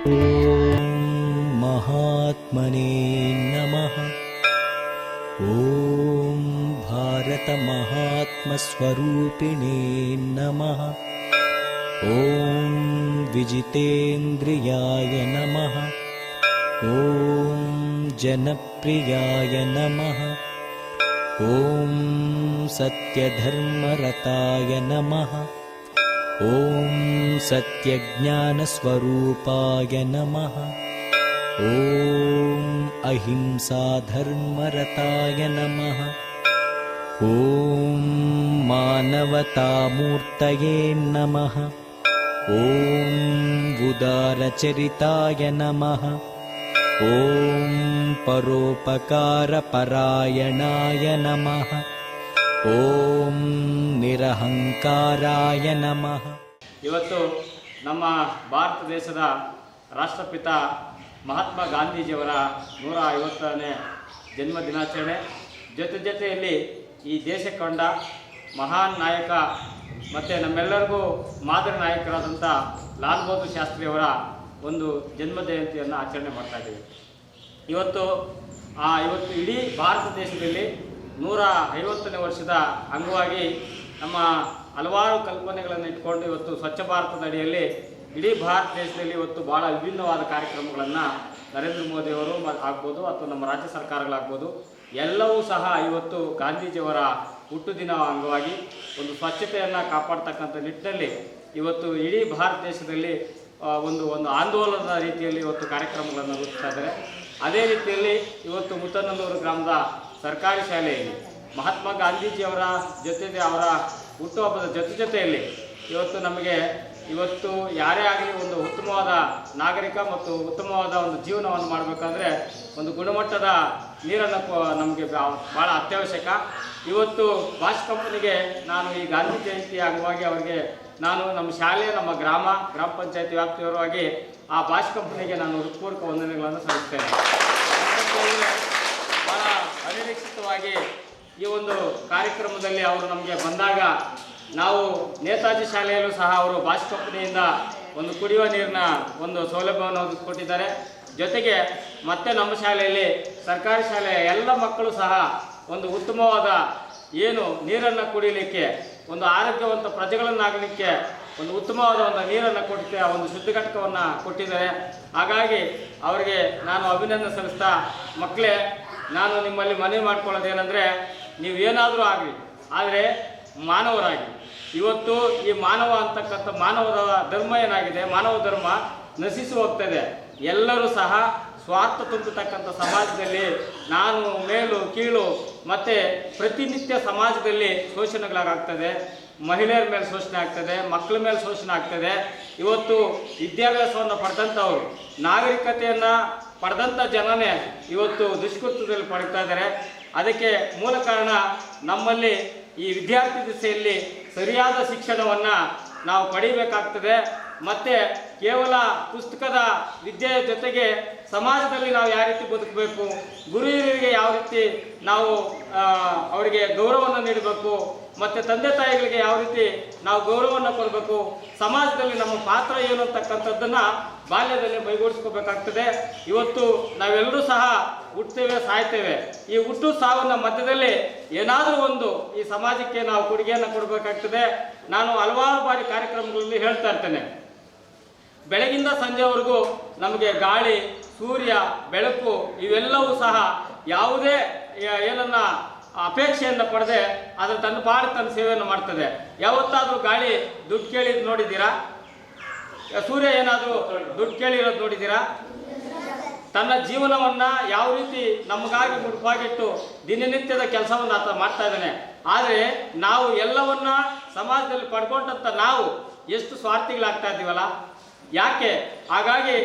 ॐ महात्मने नमः। ॐ भारतमहात्मस्वरूपिणे नमः। ॐ विजितेन्द्रियाय नमः। ॐ जनप्रियाय नमः। ॐ सत्यधर्मरताय नमः। ॐ सत्यज्ञानस्वरूपाय नमः। ॐ अहिंसाधर्मरताय नमः। ॐ मानवतामूर्तये नमः। ॐ उदारचरिताय नमः। ॐ परोपकारपरायणाय नमः। ಓಂ ನಿರಹಂಕಾರಾಯ ನಮಃ. ಇವತ್ತು ನಮ್ಮ ಭಾರತ ದೇಶದ ರಾಷ್ಟ್ರಪಿತ ಮಹಾತ್ಮ ಗಾಂಧೀಜಿಯವರ 150ನೇ ಜನ್ಮ ದಿನಾಚರಣೆ. ಜೊತೆಯಲ್ಲಿ ಈ ದೇಶ ಕಂಡ ಮಹಾನ್ ನಾಯಕ ಮತ್ತು ನಮ್ಮೆಲ್ಲರಿಗೂ ಮಾದರಿ ನಾಯಕರಾದಂಥ ಲಾಲ್ ಬಹದ್ದೂರ್ ಶಾಸ್ತ್ರಿಯವರ ಒಂದು ಜನ್ಮ ಜಯಂತಿಯನ್ನು ಆಚರಣೆ ಮಾಡ್ತಾಯಿದ್ದೀವಿ. ಇವತ್ತು ಇಡೀ ಭಾರತ ದೇಶದಲ್ಲಿ 150ನೇ ವರ್ಷದ ಅಂಗವಾಗಿ ನಮ್ಮ ಹಲವಾರು ಕಲ್ಪನೆಗಳನ್ನು ಇಟ್ಕೊಂಡು ಇವತ್ತು ಸ್ವಚ್ಛ ಭಾರತದ ಅಡಿಯಲ್ಲಿ ಇಡೀ ಭಾರತ ದೇಶದಲ್ಲಿ ಇವತ್ತು ಭಾಳ ವಿಭಿನ್ನವಾದ ಕಾರ್ಯಕ್ರಮಗಳನ್ನು ನರೇಂದ್ರ ಮೋದಿಯವರು ಆಗ್ಬೋದು ಅಥವಾ ನಮ್ಮ ರಾಜ್ಯ ಸರ್ಕಾರಗಳಾಗ್ಬೋದು ಎಲ್ಲವೂ ಸಹ ಇವತ್ತು ಗಾಂಧೀಜಿಯವರ ಹುಟ್ಟುದಿನ ಅಂಗವಾಗಿ ಒಂದು ಸ್ವಚ್ಛತೆಯನ್ನು ಕಾಪಾಡ್ತಕ್ಕಂಥ ನಿಟ್ಟಿನಲ್ಲಿ ಇವತ್ತು ಇಡೀ ಭಾರತ ದೇಶದಲ್ಲಿ ಒಂದು ಆಂದೋಲನದ ರೀತಿಯಲ್ಲಿ ಇವತ್ತು ಕಾರ್ಯಕ್ರಮಗಳನ್ನು ರೂಪಿಸ್ತಾ ಇದ್ದಾರೆ. ಅದೇ ರೀತಿಯಲ್ಲಿ ಇವತ್ತು ಮುತ್ತನಲ್ಲೂರು ಗ್ರಾಮದ ಸರ್ಕಾರಿ ಶಾಲೆಯಲ್ಲಿ ಮಹಾತ್ಮ ಗಾಂಧೀಜಿಯವರ ಜೊತೆಗೆ ಅವರ ಹುಟ್ಟುಹಬ್ಬದ ಜೊತೆಯಲ್ಲಿ ಇವತ್ತು ಯಾರೇ ಆಗಲಿ ಒಂದು ಉತ್ತಮವಾದ ನಾಗರಿಕ ಮತ್ತು ಉತ್ತಮವಾದ ಒಂದು ಜೀವನವನ್ನು ಮಾಡಬೇಕಾದ್ರೆ ಒಂದು ಗುಣಮಟ್ಟದ ನೀರನ್ನು ನಮಗೆ ಭಾಳ ಅತ್ಯವಶ್ಯಕ. ಇವತ್ತು ಬಾಷ್ ಕಂಪನಿಗೆ ನಾನು ಈ ಗಾಂಧಿ ಜಯಂತಿ ಅಂಗವಾಗಿ ಅವರಿಗೆ ನಾನು ನಮ್ಮ ಶಾಲೆ ನಮ್ಮ ಗ್ರಾಮ ಪಂಚಾಯತಿ ವ್ಯಾಪ್ತಿಯವರಾಗಿ ಆ ಬಾಷ್ ಕಂಪನಿಗೆ ನಾನು ಹೃತ್ಪೂರ್ವಕ ವಂದನೆಗಳನ್ನು ಸಲ್ಲಿಸ್ತೇನೆ. ಭಾಳ ಅನಿರೀಕ್ಷಿತವಾಗಿ ಈ ಒಂದು ಕಾರ್ಯಕ್ರಮದಲ್ಲಿ ಅವರು ನಮಗೆ ಬಂದಾಗ ನಾವು ನೇತಾಜಿ ಶಾಲೆಯಲ್ಲೂ ಸಹ ಅವರು ಬಾಷ್ ಕಂಪನಿಯಿಂದ ಒಂದು ಕುಡಿಯುವ ನೀರಿನ ಒಂದು ಸೌಲಭ್ಯವನ್ನು ಒದಗಿಸಿಕೊಟ್ಟಿದ್ದಾರೆ. ಜೊತೆಗೆ ಮತ್ತೆ ನಮ್ಮ ಶಾಲೆಯಲ್ಲಿ ಸರ್ಕಾರಿ ಶಾಲೆಯ ಎಲ್ಲ ಮಕ್ಕಳು ಸಹ ಒಂದು ಉತ್ತಮವಾದ ನೀರನ್ನು ಕುಡಿಯಲಿಕ್ಕೆ ಒಂದು ಆರೋಗ್ಯವಂತ ಪ್ರಜೆಗಳನ್ನಾಗಲಿಕ್ಕೆ ಒಂದು ಉತ್ತಮವಾದ ಒಂದು ನೀರನ್ನು ಕೊಟ್ಟು ಒಂದು ಶುದ್ಧ ಘಟಕವನ್ನು ಕೊಟ್ಟಿದ್ದಾರೆ. ಹಾಗಾಗಿ ಅವರಿಗೆ ನಾನು ಅಭಿನಂದನೆ ಸಲ್ಲಿಸ್ತಾ, ಮಕ್ಕಳೇ ನಾನು ನಿಮ್ಮಲ್ಲಿ ಮನವಿ ಮಾಡ್ಕೊಳ್ಳೋದೇನೆಂದರೆ ನೀವೇನಾದರೂ ಆಗಲಿ ಆದರೆ ಮಾನವರಾಗಿ ಇವತ್ತು ಈ ಮಾನವ ಅಂತಕ್ಕಂಥ ಮಾನವರ ಧರ್ಮ ಏನಾಗಿದೆ, ಮಾನವ ಧರ್ಮ ನಶಿಸಿ ಹೋಗ್ತದೆ. ಎಲ್ಲರೂ ಸಹ ಸ್ವಾರ್ಥ ತುಂಬತಕ್ಕಂಥ ಸಮಾಜದಲ್ಲಿ ನಾನು ಮೇಲು ಕೀಳು ಮತ್ತು ಪ್ರತಿನಿತ್ಯ ಸಮಾಜದಲ್ಲಿ ಶೋಷಣೆಗಳಾಗ್ತದೆ. ಮಹಿಳೆಯರ ಮೇಲೆ ಶೋಷಣೆ ಆಗ್ತದೆ, ಮಕ್ಕಳ ಮೇಲೆ ಶೋಷಣೆ ಆಗ್ತದೆ. ಇವತ್ತು ವಿದ್ಯಾಭ್ಯಾಸವನ್ನು ಪಡೆದಂಥವ್ರು ನಾಗರಿಕತೆಯನ್ನು ಪಡೆದಂಥ ಜನನೇ ಇವತ್ತು ದುಷ್ಕೃತ್ಯದಲ್ಲಿ ಪಡ್ತಾ ಇದ್ದಾರೆ. ಅದಕ್ಕೆ ಮೂಲ ಕಾರಣ ನಮ್ಮಲ್ಲಿ ಈ ವಿದ್ಯಾರ್ಥಿ ದಿಸೆಯಲ್ಲಿ ಸರಿಯಾದ ಶಿಕ್ಷಣವನ್ನು ನಾವು ಪಡಿಬೇಕಾಗ್ತದೆ. ಮತ್ತು ಕೇವಲ ಪುಸ್ತಕದ ವಿದ್ಯೆಯ ಜೊತೆಗೆ ಸಮಾಜದಲ್ಲಿ ನಾವು ಯಾವ ರೀತಿ ಬದುಕಬೇಕು, ಗುರು ಹಿರಿಯರಿಗೆ ಯಾವ ರೀತಿ ನಾವು ಅವರಿಗೆ ಗೌರವವನ್ನು ನೀಡಬೇಕು, ಮತ್ತು ತಂದೆ ತಾಯಿಗಳಿಗೆ ಯಾವ ರೀತಿ ನಾವು ಗೌರವವನ್ನು ಕೊಡಬೇಕು, ಸಮಾಜದಲ್ಲಿ ನಮ್ಮ ಪಾತ್ರ ಏನು ಅಂತಕ್ಕಂಥದ್ದನ್ನು ಬಾಲ್ಯದಲ್ಲಿ ಮೈಗೂಡಿಸ್ಕೋಬೇಕಾಗ್ತದೆ. ಇವತ್ತು ನಾವೆಲ್ಲರೂ ಸಹ ಹುಟ್ಟುತ್ತೇವೆ, ಸಾಯ್ತೇವೆ. ಈ ಹುಟ್ಟು ಸಾವನ್ನ ಮಧ್ಯದಲ್ಲಿ ಏನಾದರೂ ಒಂದು ಈ ಸಮಾಜಕ್ಕೆ ನಾವು ಕೊಡುಗೆಯನ್ನು ಕೊಡಬೇಕಾಗ್ತದೆ. ನಾನು ಹಲವಾರು ಬಾರಿ ಕಾರ್ಯಕ್ರಮಗಳಲ್ಲಿ ಹೇಳ್ತಾ ಇರ್ತೇನೆ, ಬೆಳಗಿಂದ ಸಂಜೆವರೆಗೂ ನಮಗೆ ಗಾಳಿ, ಸೂರ್ಯ, ಬೆಳಕು ಇವೆಲ್ಲವೂ ಸಹ ಯಾವುದೇ ಏನನ್ನ ಅಪೇಕ್ಷೆಯನ್ನು ಪಡೆದೆ ಅದರ ತನ್ನ ಪಾಡಿಗೆ ತನ್ನ ಸೇವೆಯನ್ನು ಮಾಡ್ತದೆ. ಯಾವತ್ತಾದರೂ ಗಾಳಿ ದುಡ್ಡು ಕೇಳಿದ್ದು ನೋಡಿದ್ದೀರಾ? ಸೂರ್ಯ ಏನಾದರೂ ದುಡ್ಡು ಕೇಳಿರೋದು ನೋಡಿದ್ದೀರಾ? ತನ್ನ ಜೀವನವನ್ನು ಯಾವ ರೀತಿ ನಮಗಾಗಿ ಮುಡುಪಾಗಿಟ್ಟು ದಿನನಿತ್ಯದ ಕೆಲಸವನ್ನು ಆತ ಮಾಡ್ತಾ ಇದ್ದಾನೆ. ಆದರೆ ನಾವು ಎಲ್ಲವನ್ನ ಸಮಾಜದಲ್ಲಿ ಪಡ್ಕೊಂಡಂಥ ನಾವು ಎಷ್ಟು ಸ್ವಾರ್ಥಿಗಳಾಗ್ತಾ ಇದ್ದೀವಲ್ಲ, ಯಾಕೆ? ಹಾಗಾಗಿ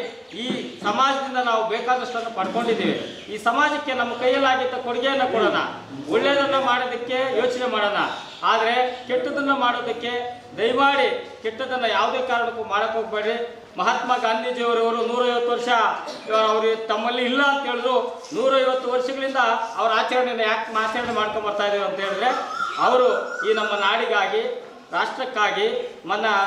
ಈ ಸಮಾಜದಿಂದ ನಾವು ಬೇಕಾದಷ್ಟನ್ನು ಪಡ್ಕೊಂಡಿದ್ದೀವಿ. ಈ ಸಮಾಜಕ್ಕೆ ನಮ್ಮ ಕೈಯಲ್ಲಾಗಿದ್ದ ಕೊಡುಗೆಯನ್ನು ಕೊಡೋಣ, ಒಳ್ಳೆಯದನ್ನು ಮಾಡೋದಕ್ಕೆ ಯೋಚನೆ ಮಾಡೋಣ. ಆದರೆ ಕೆಟ್ಟದನ್ನು ಮಾಡೋದಕ್ಕೆ ದಯಮಾಡಿ ಕೆಟ್ಟದನ್ನು ಯಾವುದೇ ಕಾರಣಕ್ಕೂ ಮಾಡೋಕ್ಕೆ ಹೋಗಬೇಡಿ. ಮಹಾತ್ಮ ಗಾಂಧೀಜಿಯವರು 150 ವರ್ಷ ಅವರು ತಮ್ಮಲ್ಲಿ ಇಲ್ಲ ಅಂತ ಹೇಳಿದ್ರು. 150 ವರ್ಷಗಳಿಂದ ಅವರ ಆಚರಣೆಯನ್ನು ಯಾಕೆ ಆಚರಣೆ ಮಾಡ್ಕೊಂಬರ್ತಾ ಇದ್ದೀವಿ ಅಂತ ಹೇಳಿದ್ರೆ, ಅವರು ಈ ನಮ್ಮ ನಾಡಿಗಾಗಿ ರಾಷ್ಟ್ರಕ್ಕಾಗಿ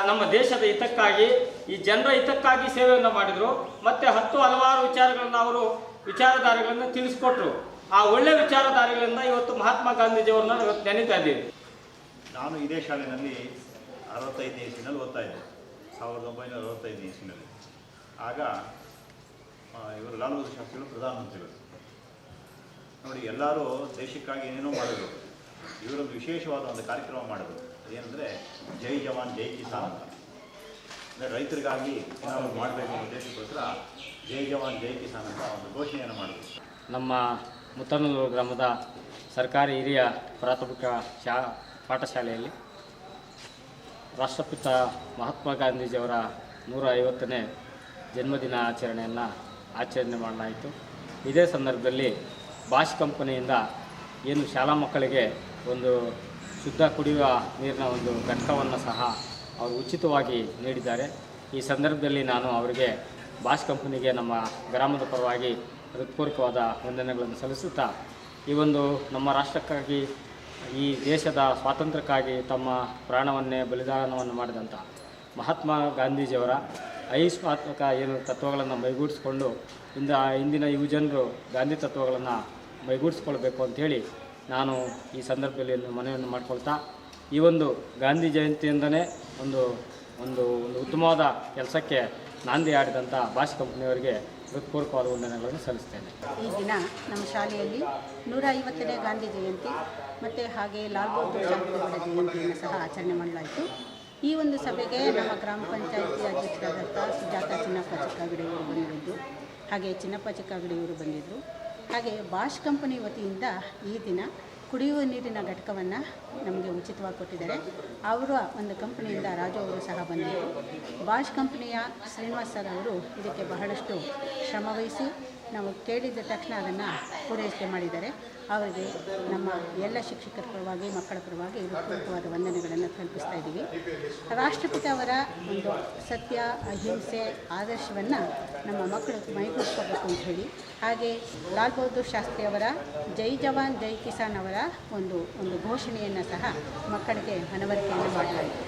ನಮ್ಮ ದೇಶದ ಹಿತಕ್ಕಾಗಿ ಈ ಜನರ ಹಿತಕ್ಕಾಗಿ ಸೇವೆಯನ್ನು ಮಾಡಿದರು. ಮತ್ತು ಹಲವಾರು ವಿಚಾರಗಳನ್ನು ಅವರು ವಿಚಾರಧಾರೆಗಳನ್ನು ತಿಳಿಸ್ಕೊಟ್ರು. ಆ ಒಳ್ಳೆಯ ವಿಚಾರಧಾರೆಗಳಿಂದ ಇವತ್ತು ಮಹಾತ್ಮ ಗಾಂಧೀಜಿಯವ್ರನ್ನ ಇವತ್ತು ನೆನೀತಾ ಇದ್ದೀವಿ. ನಾನು ಇದೇ ಶಾಲೆಯಲ್ಲಿ 65ನೇ ಇಸ್ವಿನಲ್ಲಿ ಓದ್ತಾ ಇದ್ದೆ, 1965ನೇ ಇಸ್ವಿನಲ್ಲಿ. ಆಗ ಇವರು ಲಾಲ್ ಬಹದ್ದೂರ್ ಶಾಸ್ತ್ರಿಗಳು ಪ್ರಧಾನಮಂತ್ರಿಗಳು. ನೋಡಿ, ಎಲ್ಲರೂ ದೇಶಕ್ಕಾಗಿ ಏನೇನೋ ಮಾಡಿದ್ರು. ಇವರೊಂದು ವಿಶೇಷವಾದ ಒಂದು ಕಾರ್ಯಕ್ರಮ ಮಾಡಿದ್ರು. ಅದೇನೆಂದರೆ ಜೈ ಜವಾನ್ ಜೈ ಕಿಸಾನ್ ಅಂತ. ಅಂದರೆ ರೈತರಿಗಾಗಿ ಏನಾದರೂ ಮಾಡಬೇಕು ಅನ್ನೋ ಉದ್ದೇಶಕ್ಕೋಸ್ಕರ ಜೈ ಜವಾನ್ ಜೈ ಕಿಸಾನ್ ಅಂತ ಒಂದು ಘೋಷಣೆಯನ್ನು ಮಾಡಿದ್ರು. ನಮ್ಮ ಮುತ್ತನೂರು ಗ್ರಾಮದ ಸರ್ಕಾರಿ ಹಿರಿಯ ಪ್ರಾಥಮಿಕ ಪಾಠಶಾಲೆಯಲ್ಲಿ ರಾಷ್ಟ್ರಪಿತ ಮಹಾತ್ಮ ಗಾಂಧೀಜಿಯವರ 150ನೇ ಜನ್ಮದಿನ ಆಚರಣೆ ಮಾಡಲಾಯಿತು. ಇದೇ ಸಂದರ್ಭದಲ್ಲಿ ಬಾಷ್ ಕಂಪನಿಯಿಂದ ಏನು ಶಾಲಾ ಮಕ್ಕಳಿಗೆ ಒಂದು ಶುದ್ಧ ಕುಡಿಯುವ ನೀರಿನ ಒಂದು ಘಟಕವನ್ನು ಸಹ ಅವರು ಉಚಿತವಾಗಿ ನೀಡಿದ್ದಾರೆ. ಈ ಸಂದರ್ಭದಲ್ಲಿ ನಾನು ಅವರಿಗೆ ಬಾಷ್ ಕಂಪನಿಗೆ ನಮ್ಮ ಗ್ರಾಮದ ಪರವಾಗಿ ಹೃತ್ಪೂರ್ವಕವಾದ ವಂದನೆಗಳನ್ನು ಸಲ್ಲಿಸುತ್ತಾ, ಈ ಒಂದು ನಮ್ಮ ರಾಷ್ಟ್ರಕ್ಕಾಗಿ, ಈ ದೇಶದ ಸ್ವಾತಂತ್ರ್ಯಕ್ಕಾಗಿ ತಮ್ಮ ಪ್ರಾಣವನ್ನೇ ಬಲಿದಾನವನ್ನು ಮಾಡಿದಂಥ ಮಹಾತ್ಮ ಗಾಂಧೀಜಿಯವರ ಅಹಿಂಸಾತ್ಮಕ ಏನು ತತ್ವಗಳನ್ನು ಮೈಗೂಡಿಸ್ಕೊಂಡು ಇಂದಿನ ಯುವಜನರು ಗಾಂಧಿ ತತ್ವಗಳನ್ನು ಮೈಗೂಡಿಸ್ಕೊಳ್ಬೇಕು ಅಂಥೇಳಿ ನಾನು ಈ ಸಂದರ್ಭದಲ್ಲಿ ಮನವಿಯನ್ನು ಮಾಡಿಕೊಳ್ತಾ, ಈ ಒಂದು ಗಾಂಧಿ ಜಯಂತಿಯಿಂದನೇ ಒಂದು ಒಂದು ಒಂದು ಉತ್ತಮವಾದ ಕೆಲಸಕ್ಕೆ ನಾಂದಿ ಆಡಿದಂಥ ಬಾಷ್ ಕಂಪನಿಯವರಿಗೆ ಹೃತ್ಪೂರ್ವಕವಾದ ವಂದನೆಗಳನ್ನು ಸಲ್ಲಿಸ್ತೇನೆ. ಈ ದಿನ ನಮ್ಮ ಶಾಲೆಯಲ್ಲಿ 150ನೇ ಗಾಂಧಿ ಜಯಂತಿ ಮತ್ತು ಹಾಗೆ ಲಾಲ್ ಬಹದ್ದೂರ್ ಶಾಸ್ತ್ರಿಗಳ ಜಯಂತಿಯನ್ನು ಸಹ ಆಚರಣೆ ಮಾಡಲಾಯಿತು. ಈ ಒಂದು ಸಭೆಗೆ ನಮ್ಮ ಗ್ರಾಮ ಪಂಚಾಯಿತಿ ಅಧ್ಯಕ್ಷರಾದಂಥ ಸುಜಾತ ಚಿನ್ನಪ್ಪ ಚಿಕ್ಕಗಡೆಯವರು ಬಂದಿದ್ದು, ಹಾಗೆ ಚಿನ್ನಪ್ಪ ಚಿಕ್ಕಗಡೆಯವರು ಬಂದಿದ್ದರು. ಹಾಗೆ ಬಾಷ್ ಕಂಪನಿ ವತಿಯಿಂದ ಈ ದಿನ ಕುಡಿಯುವ ನೀರಿನ ಘಟಕವನ್ನು ನಮಗೆ ಉಚಿತವಾಗಿ ಕೊಟ್ಟಿದ್ದಾರೆ. ಅವರ ಒಂದು ಕಂಪನಿಯಿಂದ ರಾಜು ಅವರು ಸಹ ಬಂದಿದ್ದರು. ಬಾಷ್ ಕಂಪನಿಯ ಶ್ರೀನಿವಾಸ್ ಸರ್ ಅವರು ಇದಕ್ಕೆ ಬಹಳಷ್ಟು ಶ್ರಮವಹಿಸಿ ನಾವು ಕೇಳಿದ ತಕ್ಷಣ ಅದನ್ನು ಪೂರೈಕೆ ಮಾಡಿದ್ದಾರೆ. ಅವರಿಗೆ ನಮ್ಮ ಎಲ್ಲ ಶಿಕ್ಷಕರ ಪರವಾಗಿ, ಮಕ್ಕಳ ಪರವಾಗಿ ಹೃತ್ಪೂರ್ವಕವಾದ ವಂದನೆಗಳನ್ನು ಕಲ್ಪಿಸ್ತಾ ಇದ್ದೀವಿ. ರಾಷ್ಟ್ರಪಿತ ಅವರ ಒಂದು ಸತ್ಯ, ಅಹಿಂಸೆ ಆದರ್ಶವನ್ನು ನಮ್ಮ ಮಕ್ಕಳು ಮೈಗೂಡಿಸ್ಕೋಬೇಕು ಅಂತ ಹೇಳಿ, ಹಾಗೆ ಲಾಲ್ ಬಹದ್ದೂರ್ ಶಾಸ್ತ್ರಿ ಅವರ ಜೈ ಜವಾನ್ ಜೈ ಕಿಸಾನ್ ಅವರ ಒಂದು ಘೋಷಣೆಯನ್ನು ಸಹ ಮಕ್ಕಳಿಗೆ ಮನವರಿಕೆಯನ್ನು ಮಾಡಲಾಯಿತು.